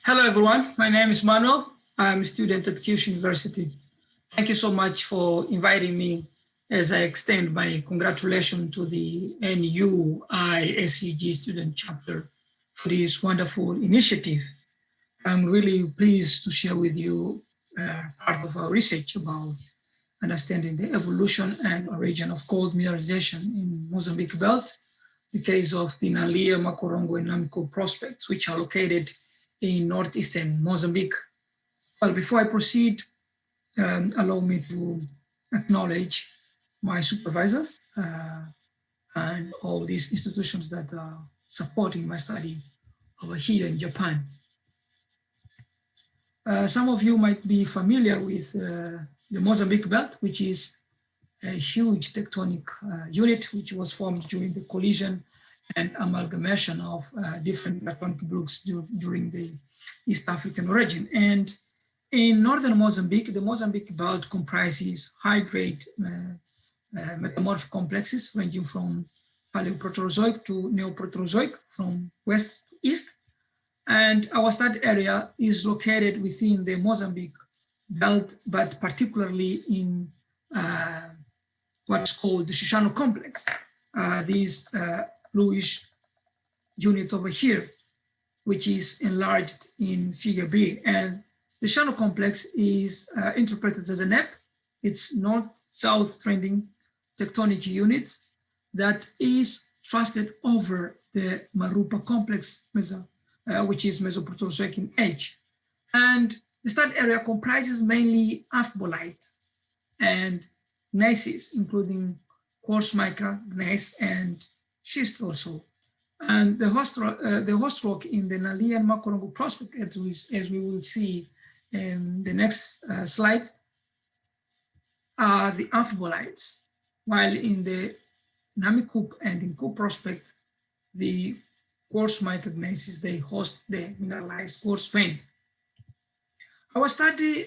Hello, everyone. My name is Manuel. I'm a student at Kyushu University. Thank you so much for inviting me as I extend my congratulations to the NUISCG student chapter for this wonderful initiative. I'm really pleased to share with you part of our research about understanding the evolution and origin of gold mineralization in Mozambique Belt, the case of the Nanlia, Makorongo, and Namikupo prospects, which are located in Northeastern Mozambique. Well, before I proceed, allow me to acknowledge my supervisors and all these institutions that are supporting my study over here in Japan. Some of you might be familiar with the Mozambique Belt, which is a huge tectonic unit which was formed during the collision and amalgamation of different tectonic blocks during the East African origin. And in northern Mozambique, the Mozambique Belt comprises high-grade metamorphic complexes ranging from Paleoproterozoic to Neoproterozoic from west to east. And our study area is located within the Mozambique Belt, but particularly in what's called the Shishano complex. These bluish unit over here, which is enlarged in figure B. And the Shishano complex is interpreted as a NEP. It's north-south trending tectonic units that is thrusted over the Marupa complex, which is Mesoproterozoic in age. And the study area comprises mainly amphibolites and gneisses, including coarse mica, gneiss, and schist also. And the host rock in the Nanlia and Makorongo prospect, as we will see in the next slide, are the amphibolites, while in the Namikupo and in Namikupo prospect, the coarse mica gneisses, they host the mineralized quartz vein. Our study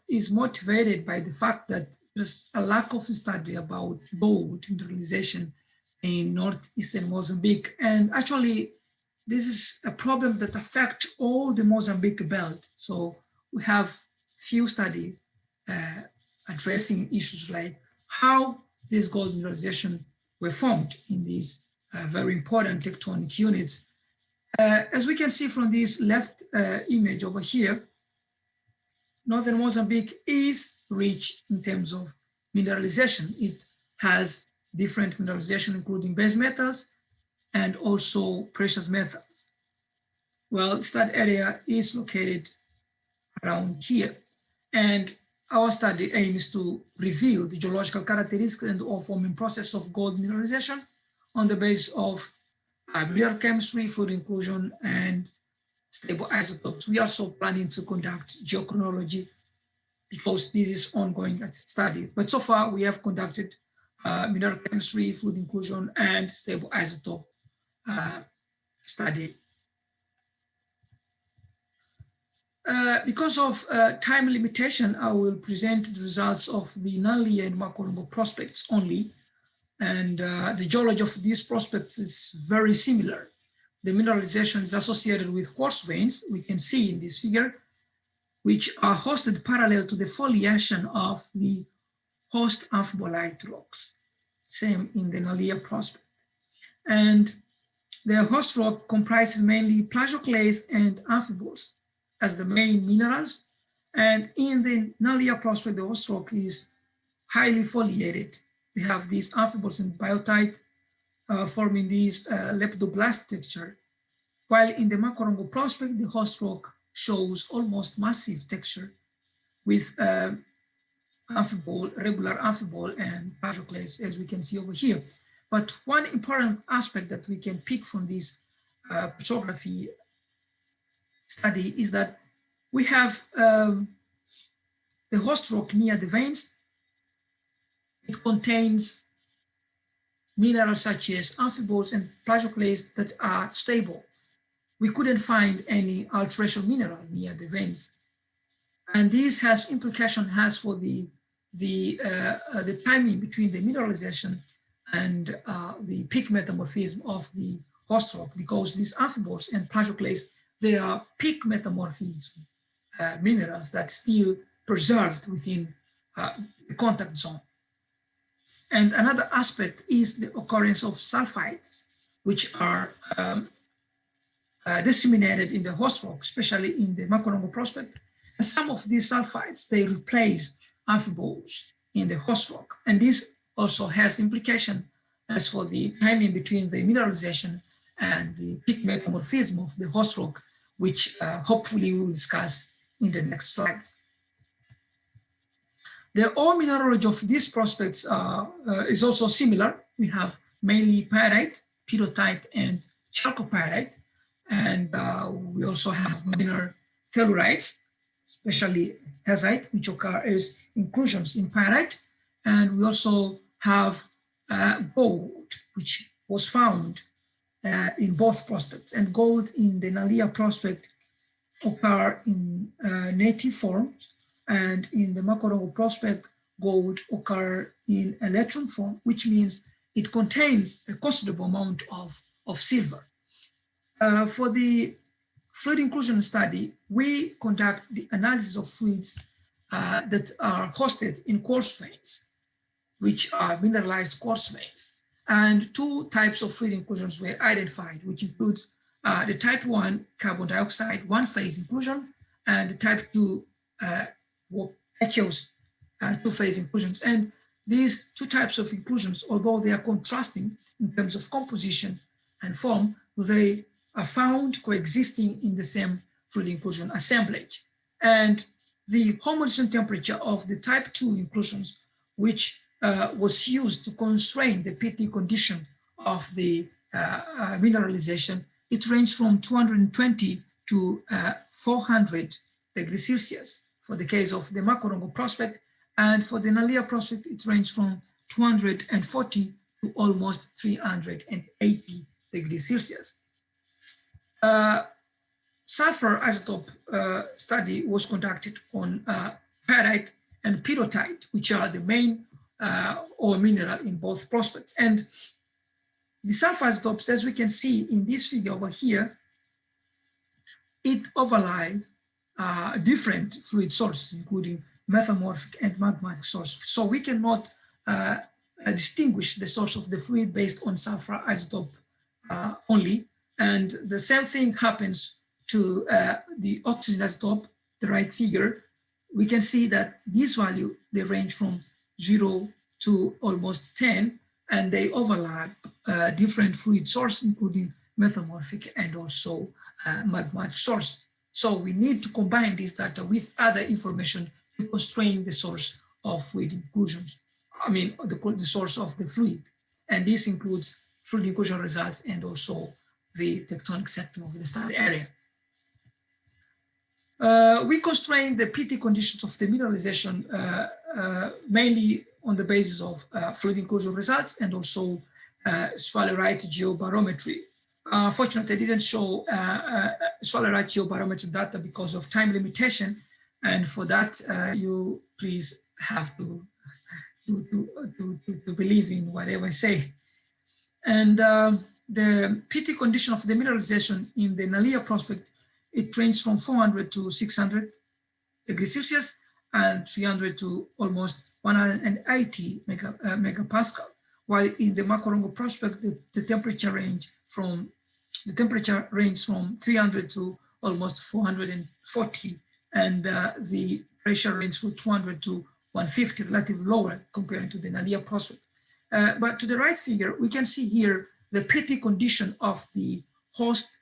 is motivated by the fact that there's a lack of study about gold mineralization in northeastern Mozambique. And actually, this is a problem that affects all the Mozambique belt. So we have few studies addressing issues like how these gold mineralization were formed in these very important tectonic units. As we can see from this left image over here, northern Mozambique is rich in terms of mineralization. It has different mineralization, including base metals and also precious metals. Well, that area is located around here. And our study aims to reveal the geological characteristics and or forming process of gold mineralization on the basis of mineral chemistry, fluid inclusion, and stable isotopes. We are also planning to conduct geochronology because this is ongoing studies. But so far we have conducted mineral chemistry, fluid inclusion, and stable isotope study. Because of time limitation, I will present the results of the Nanlia and Makorongo prospects only. And the geology of these prospects is very similar. The mineralization is associated with quartz veins, we can see in this figure, which are hosted parallel to the foliation of the host amphibolite rocks, same in the Nanlia prospect. And the host rock comprises mainly plagioclase and amphiboles as the main minerals. And in the Nanlia prospect, the host rock is highly foliated. We have these amphiboles and biotite forming these leptoblast texture. While in the Makorongo prospect, the host rock shows almost massive texture with amphibole, regular amphibole and plagioclase, as we can see over here. But one important aspect that we can pick from this petrography study is that we have the host rock near the veins. It contains minerals such as amphiboles and plagioclase that are stable. We couldn't find any alteration mineral near the veins. And this has implication for the timing between the mineralization and the peak metamorphism of the host rock, because these amphiboles and plagioclase there are peak metamorphism minerals that still preserved within the contact zone. And another aspect is the occurrence of sulfides, which are disseminated in the host rock, especially in the Makorongo prospect. And some of these sulfides, they replace amphiboles in the host rock. And this also has implication as for the timing between the mineralization and the peak metamorphism of the host rock, which hopefully we will discuss in the next slides. The ore mineralogy of these prospects is also similar. We have mainly pyrite, pyrrhotite, and chalcopyrite. And we also have minor tellurites, especially hesite, which occur as inclusions in pyrite. And we also have gold, which was found in both prospects. And gold in the Nanlia prospect occur in native forms, and in the Makorongo prospect, gold occur in electron form, which means it contains a considerable amount of silver. For the fluid inclusion study, we conduct the analysis of fluids that are hosted in quartz veins, which are mineralized quartz veins. And two types of fluid inclusions were identified, which includes the type 1 carbon dioxide one-phase inclusion and the type 2 aqueous two-phase inclusions. And these two types of inclusions, although they are contrasting in terms of composition and form, they are found coexisting in the same fluid inclusion assemblage. And the homogeneous temperature of the type 2 inclusions, which was used to constrain the PT condition of the mineralization, it ranged from 220 to 400 degrees Celsius for the case of the Makorongo prospect, and for the Nanlia prospect, it ranged from 240 to almost 380 degrees Celsius. Sulfur isotope study was conducted on pyrite and pyrrhotite, which are the main ore mineral in both prospects. And the sulfur isotopes, as we can see in this figure over here, it overlies different fluid sources, including metamorphic and magmatic source. So we cannot distinguish the source of the fluid based on sulfur isotope only. And the same thing happens to the oxygen isotope, the right figure. We can see that this value, they range from 0 to almost 10, and they overlap different fluid source, including metamorphic and also magmatic source. So we need to combine this data with other information to constrain the source of fluid inclusions. I mean, the source of the fluid. And this includes fluid inclusion results and also the tectonic sector of the study area. We constrain the PT conditions of the mineralization mainly on the basis of fluid inclusion results and also sphalerite geobarometry. Fortunately, I didn't show sphalerite geobarometry data because of time limitation, and for that you please have to believe in whatever I say. And the PT condition of the mineralization in the Nanlia prospect, it ranges from 400 to 600 degrees Celsius and 300 to almost 180 megapascal. While in the Makorongo prospect, the temperature range from 300 to almost 440, and the pressure range from 200 to 150, relatively lower compared to the Nanlia prospect. But to the right figure, we can see here the PT condition of the host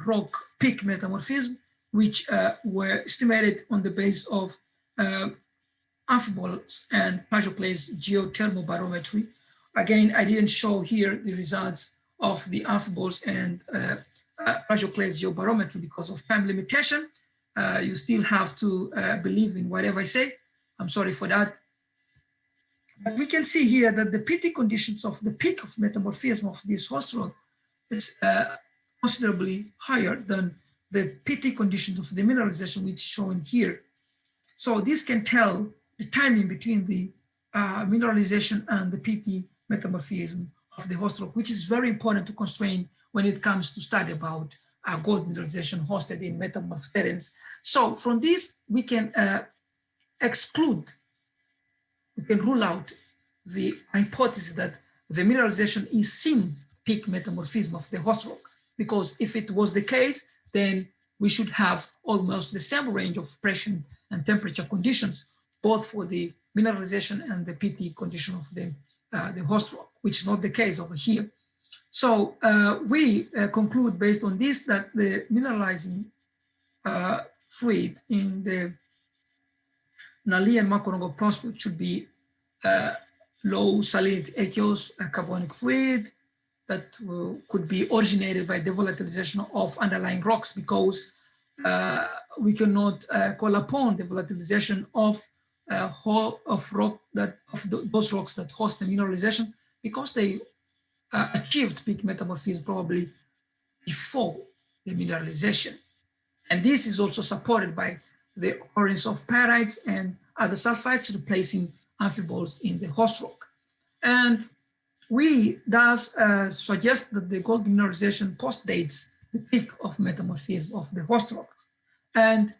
rock peak metamorphism, which were estimated on the basis of amphiboles and plagioclase geothermobarometry. Again, I didn't show here the results of the amphiboles and plagioclase geobarometry because of time limitation. You still have to believe in whatever I say. I'm sorry for that. But we can see here that the PT conditions of the peak of metamorphism of this host rock is considerably higher than the PT conditions of the mineralization, which is shown here. So this can tell the timing between the mineralization and the PT metamorphism of the host rock, which is very important to constrain when it comes to study about gold mineralization hosted in metamorphic terrains. So from this, we can rule out the hypothesis that the mineralization is sim peak metamorphism of the host rock, because if it was the case, then we should have almost the same range of pressure and temperature conditions, both for the mineralization and the PT condition of the host rock, which is not the case over here. So we conclude based on this that the mineralizing fluid in the Nanlia and Makorongo prospect should be low salinity aqueous carbonic fluid that could be originated by the volatilization of underlying rocks, because we cannot call upon the volatilization of those rocks that host the mineralization, because they achieved peak metamorphism probably before the mineralization. And this is also supported by the occurrence of pyrites and other sulfides replacing amphiboles in the host rock. And we thus suggest that the gold mineralization postdates the peak of metamorphism of the host rock. And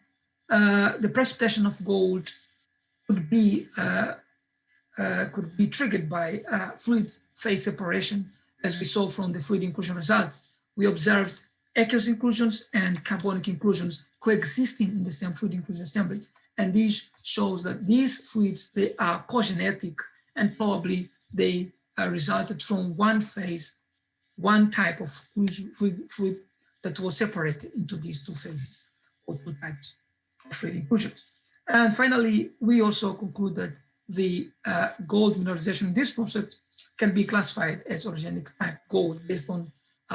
the precipitation of gold could be triggered by fluid phase separation, as we saw from the fluid inclusion results. We observed aqueous inclusions and carbonic inclusions coexisting in the same fluid inclusion assemblage. And this shows that these fluids, they are cogenetic, and probably they resulted from one phase, one type of fluid that was separated into these two phases, or two types of fluid inclusions. And finally, we also conclude that the gold mineralization in this process can be classified as orogenic type gold based on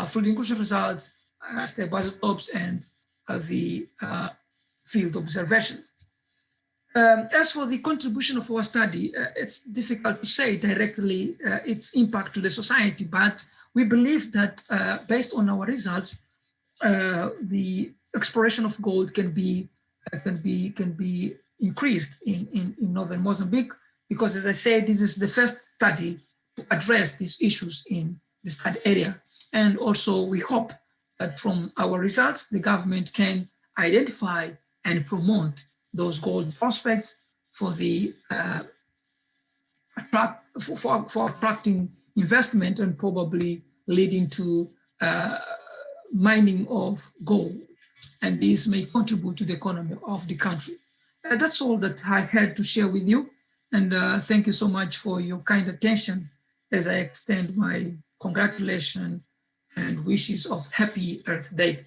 fluid inclusion results, stable isotopes, and the field observations. As for the contribution of our study, it's difficult to say directly its impact to the society, but we believe that based on our results, the exploration of gold can be increased in northern Mozambique, because, as I said, this is the first study to address these issues in the study area. And also we hope that from our results, the government can identify and promote those gold prospects for the for attracting investment and probably leading to mining of gold. And this may contribute to the economy of the country. That's all that I had to share with you. And thank you so much for your kind attention as I extend my congratulations and wishes of Happy Earth Day.